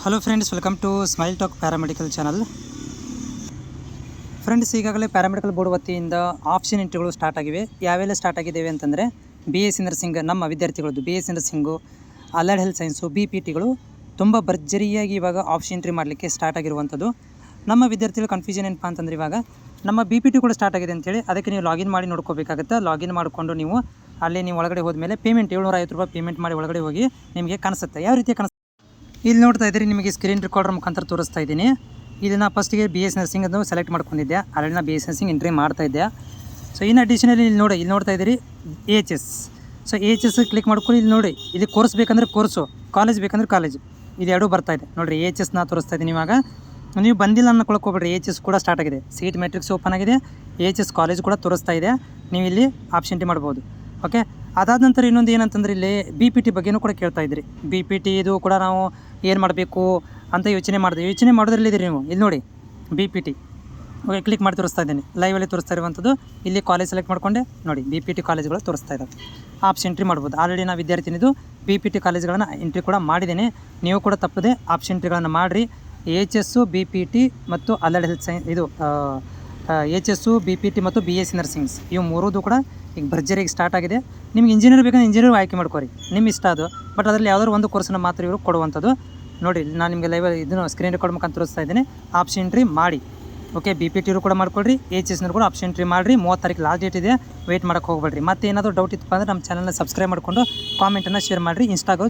Hello friends, welcome to Smile Talk paramedical channel. Friends, ಈಗಾಗಲೇ paramedical board ವತಿಯಿಂದ option ಎಂಟ್ರಿಗಳು start ಆಗಿವೆ. ಯಾವೆಲ್ಲ ಸ್ಟಾರ್ಟ್ ಆಗಿದ್ದೇವೆ ಅಂತಂದರೆ BSc ನರ್ಸಿಂಗ್ ನಮ್ಮ ವಿದ್ಯಾರ್ಥಿಗಳದ್ದು BSc nursing, allied health science, BPTಗಳು ತುಂಬ ಭರ್ಜರಿಯಾಗಿ ಇವಾಗ ಆಪ್ಷನ್ ಎಂಟ್ರಿ ಮಾಡಲಿಕ್ಕೆ ಸ್ಟಾರ್ಟ್ ಆಗಿರುವಂಥದ್ದು. ನಮ್ಮ ವಿದ್ಯಾರ್ಥಿಗಳು ಕನ್ಫ್ಯೂಷನ್ ಏನಪ್ಪ ಅಂತಂದರೆ ಇವಾಗ ನಮ್ಮ BPT ಕೂಡ ಸ್ಟಾರ್ಟ್ ಆಗಿದೆ ಅಂತೇಳಿ ಅದಕ್ಕೆ ನೀವು ಲಾಗಿನ್ ಮಾಡಿ ನೋಡ್ಕೋಬೇಕಾಗುತ್ತೆ. ಲಾಗಿನ್ ಮಾಡಿಕೊಂಡು ನೀವು ಅಲ್ಲಿ ನೀವು ಒಳಗಡೆ ಹೋದ್ಮೇಲೆ ಪೇಮೆಂಟ್ 750 ರೂಪಾಯಿ ಪೇಮೆಂಟ್ ಮಾಡಿ ಒಳಗಡೆ ಹೋಗಿ ನಿಮಗೆ ಕಾಣಿಸುತ್ತೆ. ಯಾವ ರೀತಿ ಕಾಣಿಸುತ್ತೆ ಇಲ್ಲಿ ನೋಡ್ತಾ ಇದ್ದೀರಿ, ನಿಮಗೆ ಸ್ಕ್ರೀನ್ ರೆಕಾರ್ಡರ್ ಮುಖಾಂತರ ತೋರಿಸ್ತಾ ಇದ್ದೀನಿ. ಇದನ್ನು ಫಸ್ಟಿಗೆ BS ನರ್ಸಿಂಗ್ ಅನ್ನು ಸೆಲೆಕ್ಟ್ ಮಾಡ್ಕೊಂಡಿದ್ದೆ. ಆಲ್ರೆಡಿ ನಾನು BS ನರ್ಸಿಂಗ್ ಎಂಟ್ರಿ ಮಾಡ್ತಾ ಇದ್ದೆ. ಸೊ ಇನ್ನು ಅಡಿಷನಲಿ ಇಲ್ಲಿ ನೋಡ್ತಾ ಇದ್ದೀರಿ AHS. ಸೊ AHS ಕ್ಲಿಕ್ ಮಾಡ್ಕೊಂಡು ಇಲ್ಲಿ ನೋಡಿ, ಇಲ್ಲಿ ಕೋರ್ಸ್ ಬೇಕಂದರೆ ಕೋರ್ಸು, ಕಾಲೇಜ್ ಬೇಕಂದ್ರೆ ಕಾಲೇಜು, ಇದು ಎರಡೂ ಬರ್ತಾ ಇದೆ ನೋಡಿರಿ. AHS ನಾ ತೋರಿಸ್ತಾ ಇದ್ದೀನಿ. ಇವಾಗ ನೀವು ಬಂದಿಲ್ಲ ಅನ್ನೋಕೊಳಕ್ಕೆ ಹೋಗ್ಬೇಡ್ರಿ, AHS ಕೂಡ ಸ್ಟಾರ್ಟ್ ಆಗಿದೆ. ಸೀಟ್ ಮೆಟ್ರಿಕ್ಸ್ ಓಪನ್ ಆಗಿದೆ, AHS ಕಾಲೇಜ್ ಕೂಡ ತೋರಿಸ್ತಾ ಇದೆ. ನೀವು ಇಲ್ಲಿ ಆಪ್ಷನ್ ಎಂಟ್ರಿ ಮಾಡ್ಬೋದು. ಓಕೆ, ಅದಾದ ನಂತರ ಇನ್ನೊಂದು ಏನಂತಂದರೆ ಇಲ್ಲಿ BPT ಬಗ್ಗೆಯೂ ಕೂಡ ಕೇಳ್ತಾ ಇದ್ರಿ. BPT ಇದು ಕೂಡ ನಾವು ಏನು ಮಾಡಬೇಕು ಅಂತ ಯೋಚನೆ ಮಾಡೋದ್ರಲ್ಲಿದ್ದೀರಿ ನೀವು. ಇಲ್ಲಿ ನೋಡಿ BPT. ಓಕೆ, ಕ್ಲಿಕ್ ಮಾಡಿ ತೋರಿಸ್ತಾ ಇದ್ದೀನಿ. ಲೈವಲ್ಲಿ ತೋರಿಸ್ತಾ ಇರುವಂಥದ್ದು. ಇಲ್ಲಿ ಕಾಲೇಜ್ ಸೆಲೆಕ್ಟ್ ಮಾಡಿಕೊಂಡೆ ನೋಡಿ, BPT ಕಾಲೇಜ್ಗಳು ತೋರಿಸ್ತಾ ಇದ್ದಾವೆ. ಆಪ್ಷನ್ ಎಂಟ್ರಿ ಮಾಡ್ಬೋದು. ಆಲ್ರೆಡಿ ನಾವು ವಿದ್ಯಾರ್ಥಿನಿದು BPT ಕಾಲೇಜ್ಗಳನ್ನು ಎಂಟ್ರಿ ಕೂಡ ಮಾಡಿದ್ದೀನಿ. ನೀವು ಕೂಡ ತಪ್ಪದೆ ಆಪ್ಷನ್ ಎಂಟ್ರಿಗಳನ್ನು ಮಾಡಿರಿ. AHS, BPT ಮತ್ತು ಅಲೈಡ್ ಹೆಲ್ತ್ ಸೈನ್ಸ್, ಇದು AHS, BPT ಮತ್ತು BSc ನರ್ಸಿಂಗ್ಸ್, ಇವು ಮೂರದು ಕೂಡ ಈಗ ಭರ್ಜರಿಗೆ ಸ್ಟಾರ್ಟ್ ಆಗಿದೆ. ನಿಮ್ಗೆ ಇಂಜಿನಿಯರ್ ಬೇಕಂದ್ರೆ ಇಂಜಿನಿಯರ್ ಆಯ್ಕೆ ಮಾಡ್ಕೊರಿ, ನಿಮ್ಮ ಇಷ್ಟ ಅದು. ಬಟ್ ಅದರಲ್ಲಿ ಯಾವ್ದಾದ್ರು ಒಂದು ಕೋರ್ಸನ್ನು ಮಾತ್ರ ಇವರು ಕೊಡುವಂಥದ್ದು. ನೋಡಿ, ನಾನು ನಿಮಗೆ ಲೈವ್ ಇದನ್ನು ಸ್ಕ್ರೀನ್ ರೆಕಾರ್ಡ್ ಮುಖಾಂತರ ತೋರಿಸ್ತಾ ಇದ್ದೀನಿ. ಆಪ್ಷನ್ ಎಂಟ್ರಿ ಮಾಡಿ. ಓಕೆ, BPT ಕೂಡ ಮಾಡ್ಕೊಳ್ರಿ, AHS ಕೂಡ ಆಪ್ಷನ್ ಎಂಟ್ರಿ ಮಾಡಿರಿ. 30 ತಾರೀಕು ಲಾಸ್ಟ್ ಡೇಟ್ ಇದೆ, ವೆಯ್ಟ್ ಮಾಡೋಕ್ಕೆ ಹೋಗ್ಬೇಡ್ರಿ. ಮತ್ತೆ ಏನಾದರೂ ಡೌಟ್ ಇತ್ತಪ್ಪ ಅಂದರೆ ನಮ್ಮ ಚಾನಲ್ನ ಸಬ್ಸ್ಕ್ರೈಬ್ ಮಾಡಿಕೊಂಡು ಕಾಮೆಂಟನ್ನು ಶೇರ್ ಮಾಡಿರಿ. ಇನ್ಸ್ಟಾಗ್ರಾಮ್